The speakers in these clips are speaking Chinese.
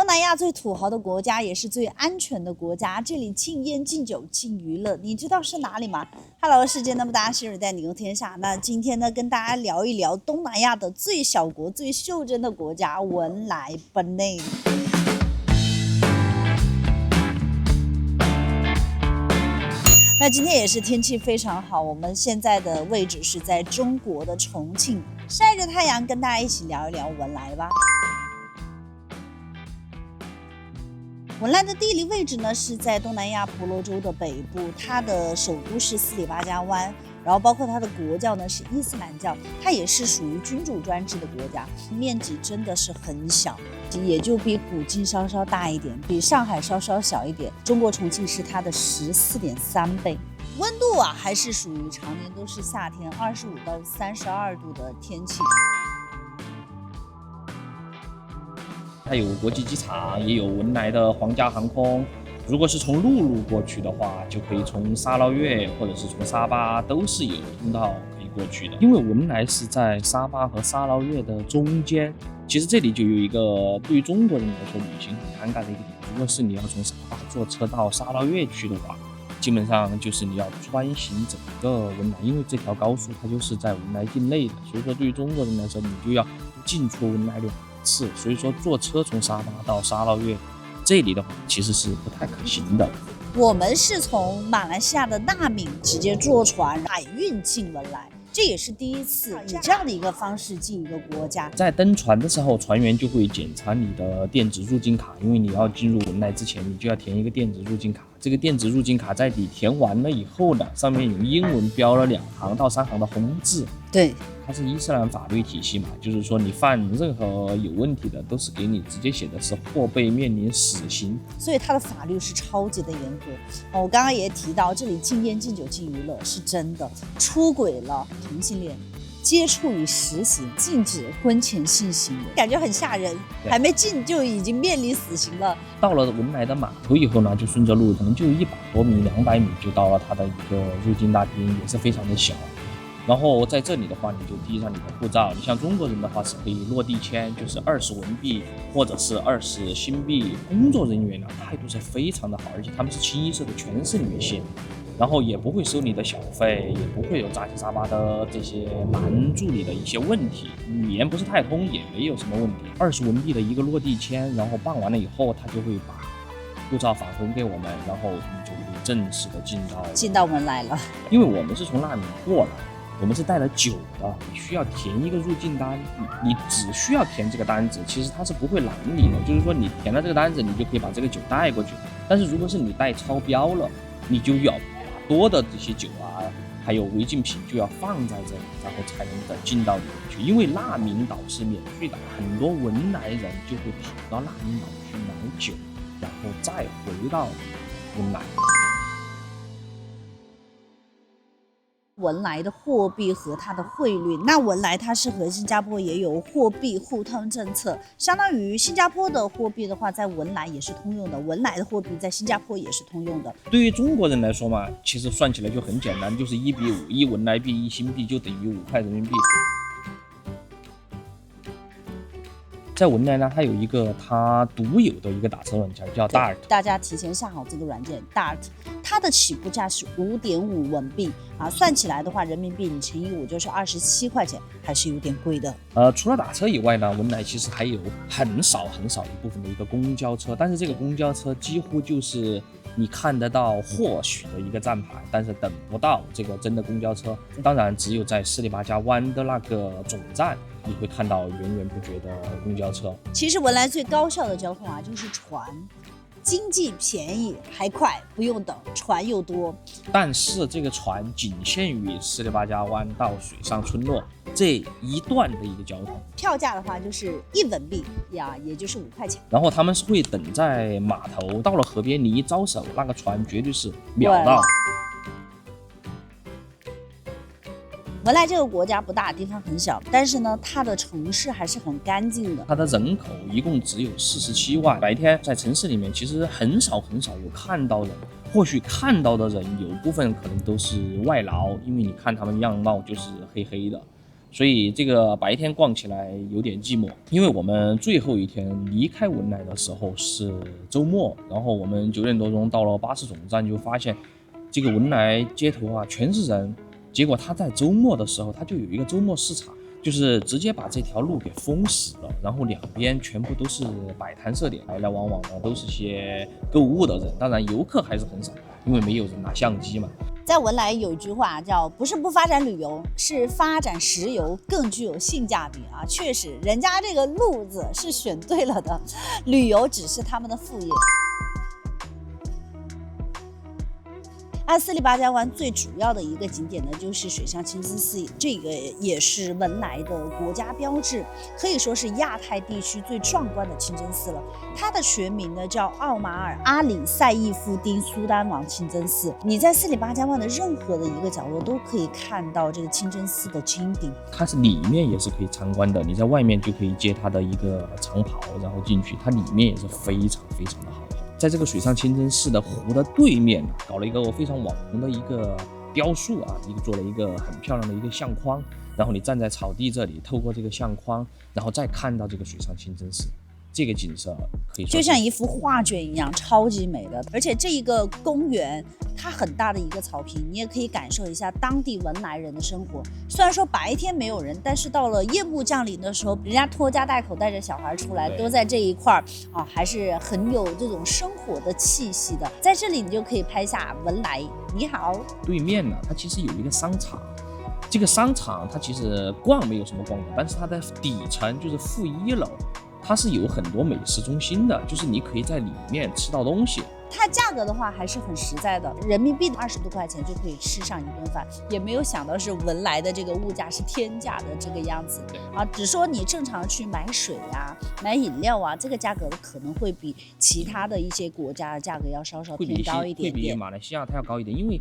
南亚最土豪的国家，也是最安全的国家，这里禁烟、禁酒、禁娱乐，你知道是哪里吗 ？Hello， 世界那么大，是带你游天下。那今天呢，跟大家聊一聊东南亚的最小国、最袖珍的国家——文莱 Penang。那今天也是天气非常好，我们现在的位置是在中国的重庆，晒着太阳，跟大家一起聊一聊文莱吧。文莱的地理位置呢是在东南亚婆罗洲的北部，它的首都是斯里巴加湾，然后包括它的国教呢是伊斯兰教，它也是属于君主专制的国家，面积真的是很小，也就比古晋稍稍大一点，比上海稍稍小一点。中国重庆是它的14.3倍。温度啊还是属于常年都是夏天25到32度的天气。它有国际机场，也有文莱的皇家航空。如果是从陆路过去的话，就可以从沙捞越或者是从沙巴，都是有通道可以过去的。因为文莱是在沙巴和沙捞越的中间，其实这里就有一个对于中国人来说旅行很尴尬的一个点。如果是你要从沙巴坐车到沙捞越去的话，基本上就是你要穿行整个文莱，因为这条高速它就是在文莱境内的，所以说对于中国人来说，你就要进出文莱2次，所以说坐车从沙巴到沙捞越这里的话，其实是不太可行的。我们是从马来西亚的纳敏直接坐船海运进文莱，这也是第一次以这样的一个方式进一个国家。在登船的时候，船员就会检查你的电子入境卡，因为你要进入文莱之前，你就要填一个电子入境卡。这个电子入境卡在你填完了以后呢，上面用英文标了2行到3行的红字。对，它是伊斯兰法律体系嘛，就是说你犯任何有问题的，都是给你直接写的是或被面临死刑。所以它的法律是超级的严格。我刚刚也提到，这里禁烟、禁酒、禁娱乐是真的，出轨了同性恋接触与实行，禁止婚前性行为，感觉很吓人，还没进就已经面临死刑了。到了文莱的码头以后呢，就顺着路，可能就100多米、200米就到了它的一个入境大厅，也是非常的小。然后在这里的话，你就递上你的护照。你像中国人的话是可以落地签，就是20文币或者是20新币。工作人员呢态度是非常的好，而且他们是清一色的全是女性，然后也不会收你的小费，也不会有杂七杂八的这些拦住你的一些问题。语言不是太通也没有什么问题。20文币的一个落地签，然后办完了以后，他就会把护照返回给我们，然后你就可以正式的进到文莱了。因为我们是从那里过来，我们是带了酒的，你需要填一个入境单，你只需要填这个单子，其实它是不会拦你的，就是说你填了这个单子，你就可以把这个酒带过去。但是如果是你带超标了，你就要把多的这些酒啊，还有违禁品就要放在这里，然后才能进到里面去。因为纳敏岛是免税的，很多文莱人就会跑到纳敏岛去买酒，然后再回到文莱。文莱的货币和它的汇率，那文莱它是和新加坡也有货币互通政策，相当于新加坡的货币的话，在文莱也是通用的，文莱的货币在新加坡也是通用的。对于中国人来说嘛，其实算起来就很简单，就是1比5，一文莱币1新币就等于5块人民币。在文莱呢，它有一个它独有的一个打车软件叫 Dart， 大家提前下好这个软件 Dart， 它的起步价是5.5文币啊，算起来的话，人民币你乘以5就是27块钱，还是有点贵的。除了打车以外呢，文莱其实还有很少一部分的一个公交车，但是这个公交车几乎就是你看得到或许的一个站牌，但是等不到这个真的公交车。当然，只有在斯里巴加湾的那个总站，你会看到源源不绝的公交车。其实文莱最高效的交通啊，就是船，经济便宜还快，不用等，船又多。但是这个船仅限于斯里巴加湾到水上村落这一段的一个交通，票价的话就是1文币呀，也就是5块钱。然后他们是会等在码头，到了河边你一招手，那个船绝对是秒到。文莱这个国家不大，地方很小，但是呢，它的城市还是很干净的。它的人口一共只有47万，白天在城市里面其实很少有看到人，或许看到的人有部分可能都是外劳，因为你看他们样貌就是黑黑的。所以这个白天逛起来有点寂寞。因为我们最后一天离开文莱的时候是周末，然后我们9点多钟到了巴士总站，就发现这个文莱街头啊全是人。结果他在周末的时候，他就有一个周末市场，就是直接把这条路给封死了，然后两边全部都是摆摊设点，来来往往的都是些购物的人，当然游客还是很少，因为没有人拿相机嘛。在文莱有句话叫不是不发展旅游，是发展石油更具有性价比啊！确实，人家这个路子是选对了的，旅游只是他们的副业。斯里巴加湾最主要的一个景点呢，就是水上清真寺，这个也是文莱的国家标志，可以说是亚太地区最壮观的清真寺了。它的全名呢叫奥马尔阿里赛义夫丁苏丹王清真寺。你在斯里巴加湾的任何的一个角落都可以看到这个清真寺的金顶，它是里面也是可以参观的，你在外面就可以接它的一个长袍，然后进去，它里面也是非常非常的好。在这个水上清真寺的湖的对面搞了一个非常网红的一个雕塑啊，做了一个很漂亮的一个相框，然后你站在草地这里，透过这个相框，然后再看到这个水上清真寺，这个景色可以说就像一幅画卷一样，超级美的。而且这一个公园它很大的一个草坪，你也可以感受一下当地文莱人的生活。虽然说白天没有人，但是到了夜幕降临的时候，人家拖家带口带着小孩出来，都在这一块啊，还是很有这种生活的气息的。在这里你就可以拍下文莱你好。对面呢，它其实有一个商场，这个商场它其实逛没有什么逛的，但是它的底层就是负1楼，它是有很多美食中心的，就是你可以在里面吃到东西。它价格的话还是很实在的，人民币20多块钱就可以吃上一顿饭，也没有想到是文莱的这个物价是天价的这个样子啊。只说你正常去买水啊、买饮料啊，这个价格可能会比其他的一些国家的价格要稍稍偏高一点点，会比马来西亚它要高一点，因为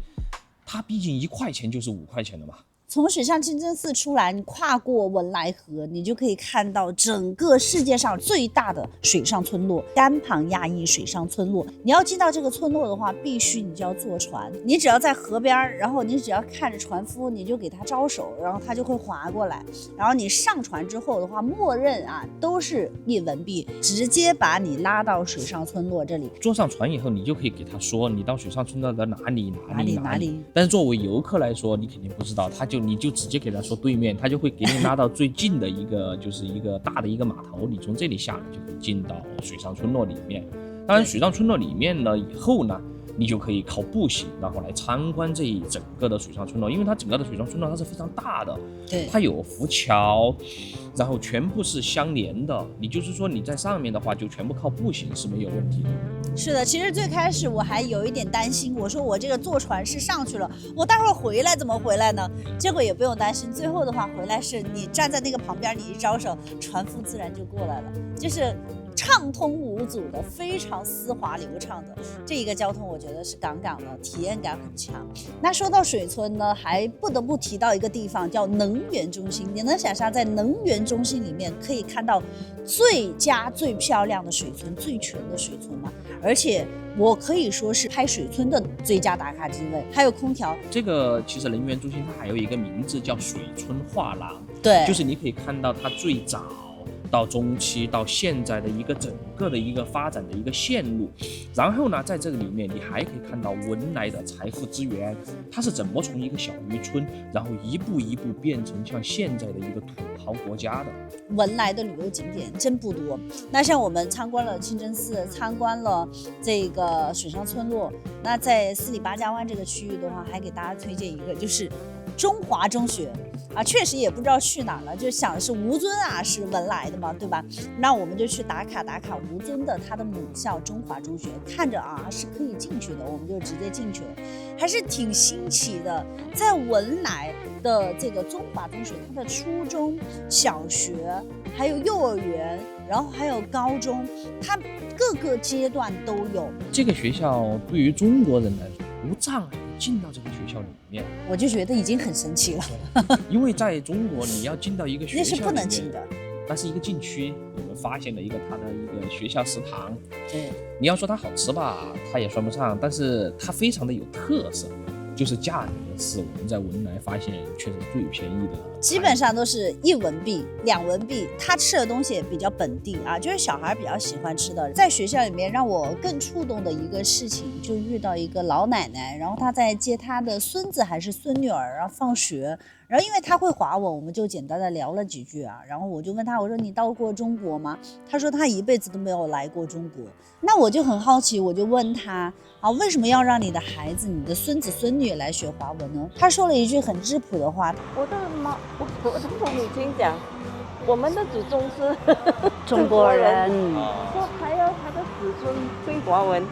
它毕竟1块钱就是5块钱的嘛。从水上清真寺出来，你跨过文莱河，你就可以看到整个世界上最大的水上村落——甘庞亚裔水上村落。你要进到这个村落的话，必须你就要坐船。你只要在河边，然后你只要看着船夫，你就给他招手，然后他就会划过来。然后你上船之后的话，默认都是印文币，直接把你拉到水上村落这里。坐上船以后，你就可以给他说你到水上村落的哪里。但是作为游客来说，你肯定不知道，你就直接给他说对面，他就会给你拉到最近的一个就是一个大的一个码头，你从这里下来就可以进到水上村落里面。当然水上村落里面呢以后呢，你就可以靠步行然后来参观这一整个的水上村落，因为它整个的水上村落它是非常大的，对，它有浮桥，然后全部是相连的，你就是说你在上面的话就全部靠步行是没有问题的。是的，其实最开始我还有一点担心，我说我这个坐船是上去了，我待会儿回来怎么回来呢？结果也不用担心，最后的话回来是你站在那个旁边，你一招手，船夫自然就过来了，就是畅通无阻的，非常丝滑流畅的这一个交通，我觉得是杠杠的，体验感很强。那说到水村呢，还不得不提到一个地方叫能源中心。你能想象在能源中心里面可以看到最佳最漂亮的水村、最全的水村吗？而且我可以说是拍水村的最佳打卡机位，还有空调。这个其实能源中心它还有一个名字叫水村画廊，对，就是你可以看到它最早到中期到现在的一个整个的一个发展的一个线路。然后呢，在这个里面你还可以看到文莱的财富资源，它是怎么从一个小渔村，然后一步一步变成像现在的一个土豪国家的。文莱的旅游景点真不多，那像我们参观了清真寺，参观了这个水上村落，那在斯里巴加湾这个区域的话，还给大家推荐一个，就是中华中学啊，确实也不知道去哪了，就想的是吴尊是文莱的嘛，对吧？那我们就去打卡吴尊的他的母校中华中学，看着是可以进去的，我们就直接进去了，还是挺新奇的。在文莱的这个中华中学，它的初中小学还有幼儿园，然后还有高中，它各个阶段都有。这个学校对于中国人来说无障碍进到这个学校里面，我就觉得已经很神奇了。因为在中国你要进到一个学校里面那是不能进的，那是一个禁区。我们发现了一个它的一个学校食堂，对，你要说它好吃吧，它也算不上，但是它非常的有特色。就是价格是我们在文莱发现确实最便宜的，基本上都是1文币、2文币。他吃的东西也比较本地啊，就是小孩比较喜欢吃的。在学校里面让我更触动的一个事情，就遇到一个老奶奶，然后她在接她的孙子还是孙女儿啊放学，然后因为她会华文，我们就简单的聊了几句啊，然后我就问她，我说你到过中国吗？她说她一辈子都没有来过中国。那我就很好奇，我就问她啊，为什么要让你的孩子、你的孙子孙女来学华文呢？她说了一句很质朴的话，我的父母亲讲，我们的祖宗是中国人，说还要他的子孙会华文。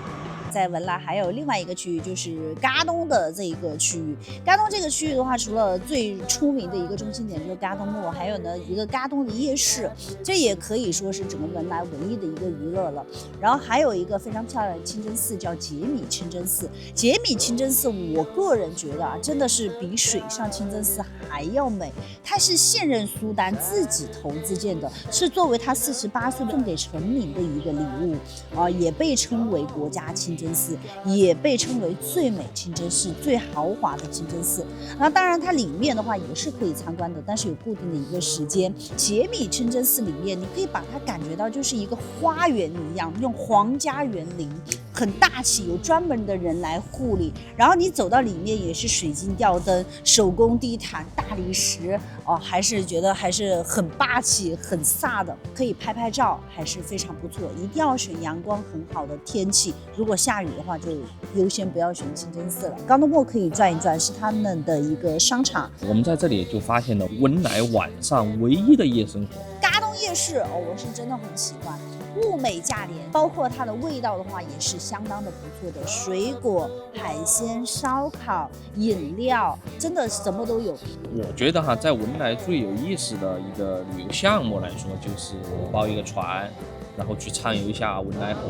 在文莱还有另外一个区域，就是嘎东的这一个区域。嘎东这个区域的话，除了最出名的一个中心点就是嘎东木，还有呢一个嘎东的夜市，这也可以说是整个文莱唯一的一个娱乐了。然后还有一个非常漂亮的清真寺，叫杰米清真寺。杰米清真寺，我个人觉得啊，真的是比水上清真寺还要美。它是现任苏丹自己投资建的，是作为他48岁送给臣民的一个礼物啊，也被称为国家清真寺，也被称为最美清真寺、最豪华的清真寺。那当然，它里面的话也是可以参观的，但是有固定的一个时间。杰米清真寺里面，你可以把它感觉到就是一个花园一样，用皇家园林，很大气，有专门的人来护理。然后你走到里面也是水晶吊灯、手工地毯、大理石哦，还是觉得还是很霸气、很飒的，可以拍拍照，还是非常不错。一定要选阳光很好的天气，如果下雨的话，就优先不要选清真寺了。冈东木可以转一转，是他们的一个商场。我们在这里就发现了文莱晚上唯一的夜生活。嘎东夜市哦，我是真的很喜欢。物美价廉，包括它的味道的话也是相当的不错的，水果、海鲜、烧烤、饮料，真的什么都有。我觉得哈，在文莱最有意思的一个旅游项目来说，就是包一个船，然后去畅游一下文莱河，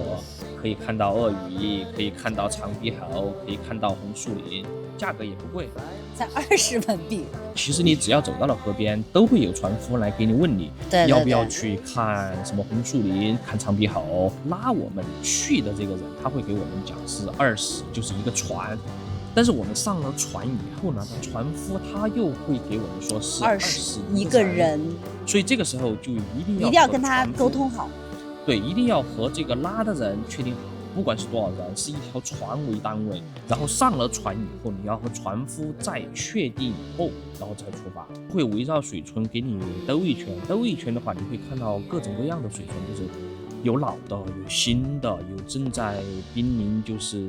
可以看到鳄鱼，可以看到长鼻猴，可以看到红树林，价格也不贵，才20文币。其实你只要走到了河边，都会有船夫来给你问你，对要不要去看什么红树林、看长鼻猴。拉我们去的这个人，他会给我们讲是20，就是一个船。但是我们上了船以后呢，船夫他又会给我们说是20一个人，所以这个时候就一定要跟他沟通好。对，一定要和这个拉的人确定好，不管是多少人，是一条船为单位。然后上了船以后，你要和船夫再确定以后，然后再出发。会围绕水村给你兜一圈，兜一圈的话，你会看到各种各样的水村，就是有老的，有新的，有正在濒临就是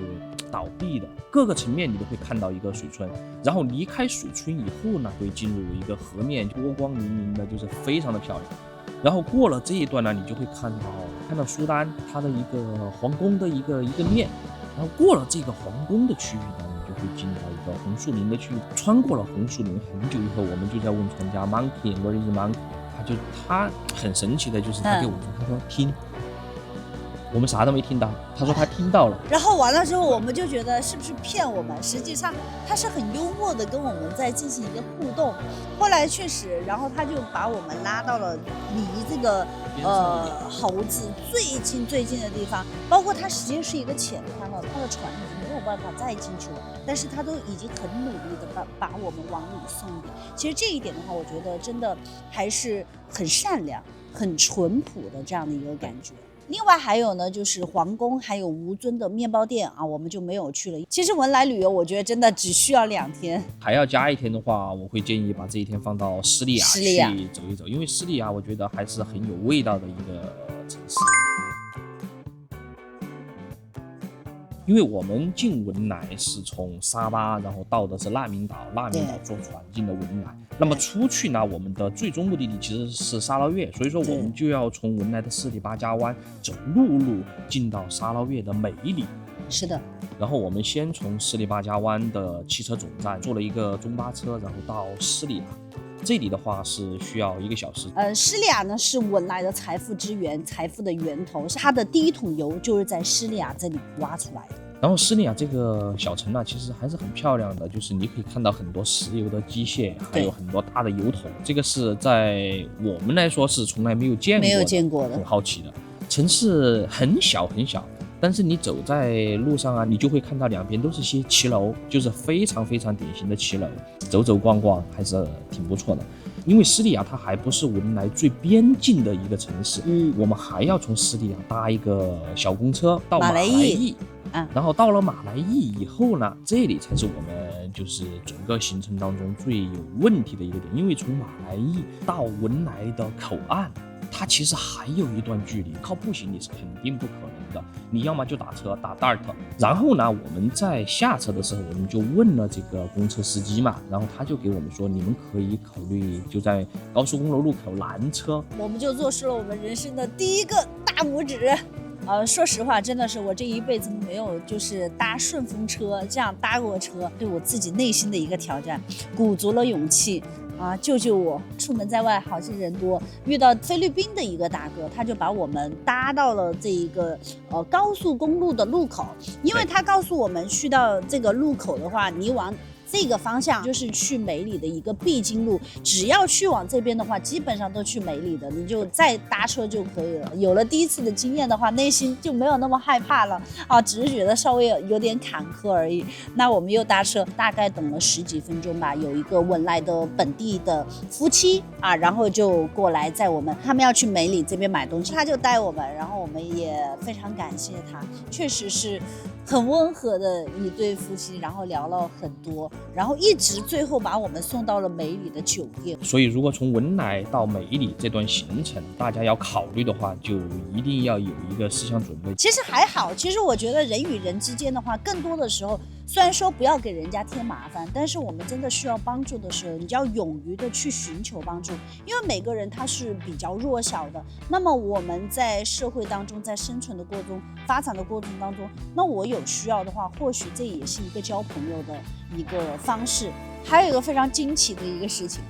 倒闭的，各个层面你都会看到一个水村。然后离开水村以后呢，会进入一个河面，波光粼粼的，就是非常的漂亮。然后过了这一段呢，你就会看到苏丹它的一个皇宫的一个面，然后过了这个皇宫的区域呢，你就会进到一个红树林的区域。穿过了红树林很久以后，我们就在问船家 Monkey where is Monkey， 他很神奇的就是他给我们说，他说听。我们啥都没听到，他说他听到了，然后完了之后，我们就觉得是不是骗我们？实际上他是很幽默的跟我们在进行一个互动。后来确实，然后他就把我们拉到了离这个猴子最近的地方，包括它实际是一个浅滩了，他的船已经没有办法再进去了，但是他都已经很努力的把我们往里送点。其实这一点的话，我觉得真的还是很善良、很淳朴的这样的一个感觉。另外还有呢，就是皇宫还有吴尊的面包店啊，我们就没有去了。其实文莱旅游，我觉得真的只需要2天，还要加1天的话，我会建议把这1天放到斯利亚去走一走，因为斯利亚我觉得还是很有味道的一个城市。因为我们进文莱是从沙巴，然后到的是难民岛，难民岛坐船进了文莱。那么出去呢，我们的最终目的地其实是沙捞越，所以说我们就要从文莱的斯里巴加湾走陆路进到沙捞越的每一里。是的。然后我们先从斯里巴加湾的汽车总站坐了一个中巴车，然后到斯里亚。这里的话是需要1个小时。斯里亚呢是文莱的财富之源，财富的源头，是它的第一桶油就是在斯里亚这里挖出来的。然后斯里亚这个小城呢，其实还是很漂亮的，就是你可以看到很多石油的机械，还有很多大的油桶，这个是在我们来说是从来没有见过的，很好奇的。城市很小很小，但是你走在路上啊，你就会看到两边都是些骑楼，就是非常非常典型的骑楼，走走逛逛还是挺不错的。因为斯里亚它还不是文莱最边境的一个城市，我们还要从斯里亚搭一个小公车到马来驿，然后到了马来驿以后呢，这里才是我们就是整个行程当中最有问题的一个点，因为从马来驿到文莱的口岸，它其实还有一段距离，靠步行你是肯定不可能的，你要么就打车打 Dart。 然后呢，我们在下车的时候，我们就问了这个公车司机嘛，然后他就给我们说，你们可以考虑就在高速公路路口拦车。我们就做出了我们人生的第一个大拇指。说实话，真的是我这一辈子没有就是搭顺风车这样搭过车，对我自己内心的一个挑战，鼓足了勇气救救我！出门在外好心人多，遇到菲律宾的一个大哥，他就把我们搭到了这一个高速公路的路口，因为他告诉我们去到这个路口的话，你往这个方向就是去梅里的一个必经路，只要去往这边的话，基本上都去梅里的，你就再搭车就可以了。有了第一次的经验的话，内心就没有那么害怕了只是觉得稍微有点坎坷而已。那我们又搭车，大概等了10几分钟吧，有一个文莱的本地的夫妻然后就过来载我们，他们要去梅里这边买东西，他就带我们，然后我们也非常感谢他，确实是很温和的一对夫妻，然后聊了很多，然后一直最后把我们送到了梅里的酒店。所以如果从文莱到梅里这段行程大家要考虑的话，就一定要有一个思想准备。其实还好，其实我觉得人与人之间的话，更多的时候虽然说不要给人家添麻烦，但是我们真的需要帮助的时候，你就要勇于的去寻求帮助，因为每个人他是比较弱小的。那么我们在社会当中，在生存的过程中、发展的过程当中，那我有需要的话，或许这也是一个交朋友的一个方式。还有一个非常惊奇的一个事情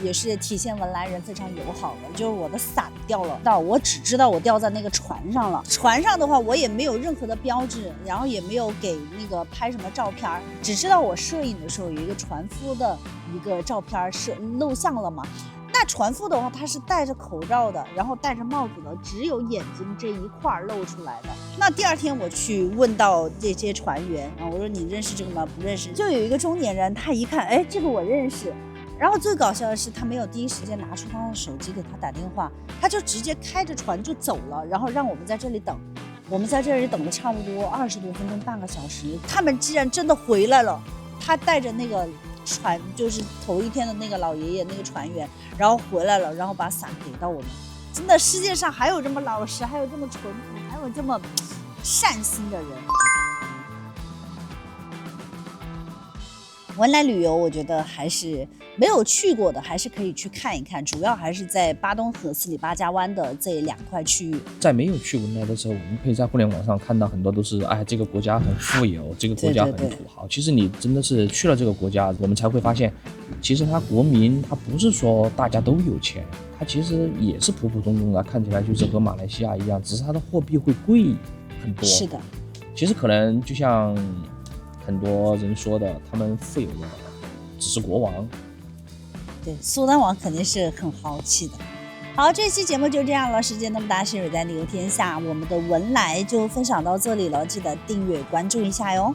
也是体现文莱人非常友好的，就是我的伞掉了，我只知道我掉在那个船上了。船上的话，我也没有任何的标志，然后也没有给那个拍什么照片，只知道我摄影的时候有一个船夫的一个照片是露相了嘛。那船夫的话，他是戴着口罩的，然后戴着帽子的，只有眼睛这一块露出来的。那第二天我去问到这些船员我说你认识这个吗？不认识。就有一个中年人，他一看，这个我认识。然后最搞笑的是，他没有第一时间拿出他的手机给他打电话，他就直接开着船就走了，然后让我们在这里等。我们在这里等了差不多20多分钟，半个小时。他们既然真的回来了，他带着那个船，就是头一天的那个老爷爷那个船员，然后回来了，然后把伞给到我们。真的，世界上还有这么老实，还有这么淳朴，还有这么善心的人。文莱旅游，我觉得还是没有去过的，还是可以去看一看。主要还是在巴东和斯里巴加湾的这2块区域。在没有去文莱的时候，我们可以在互联网上看到很多都是这个国家很富有，这个国家很土豪。其实你真的是去了这个国家，我们才会发现，其实他国民他不是说大家都有钱，他其实也是普普通通的，看起来就是和马来西亚一样，只是他的货币会贵很多。是的，其实可能就像很多人说的，他们富有的只是国王。对，苏丹王肯定是很豪气的。好，这期节目就这样了，时间那么大，心水在旅游天下，我们的文莱就分享到这里了，记得订阅关注一下哟。